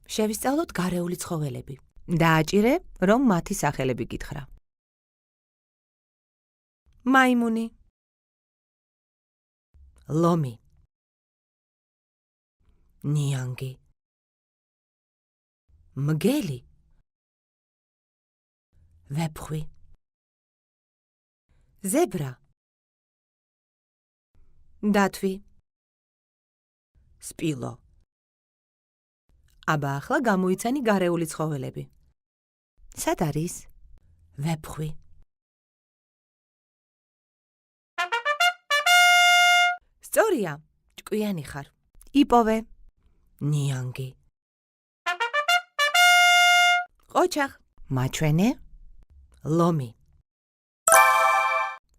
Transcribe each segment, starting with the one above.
შევისწავლოთ გარეული ცხოველები. დააჭირე, რომ მათი სახელები გითხრა. მაიმუნი, ლომი, ნიანგი, მგელი, ვეფხვი, ზებრა, დათვი, სპილო. აბა ახლა გამოიცანი გარეული ცხოველები. სად არის? ვეფხვი. სწორია, ჭკვიანი ხარ. იპოვე. ნიანგი. ყოჩახ. მაჩვენე. ლომი.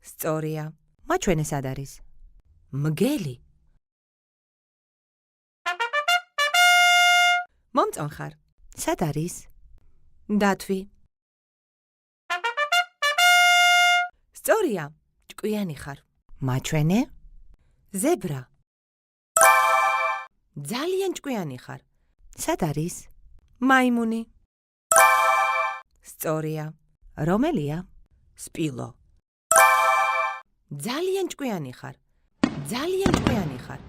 სწორია. მაჩვენე სად არის? მგელი. მომწონ ხარ. სად არის? დათვი. სწორია, ჭკვიანი ხარ. მაჩვენე. ზებრა. ძალიან ჭკვიანი ხარ. სად არის? მაიმუნი. სწორია. რომელია? სპილო. ძალიან ჭკვიანი ხარ. ძალიან ჭკვიანი ხარ.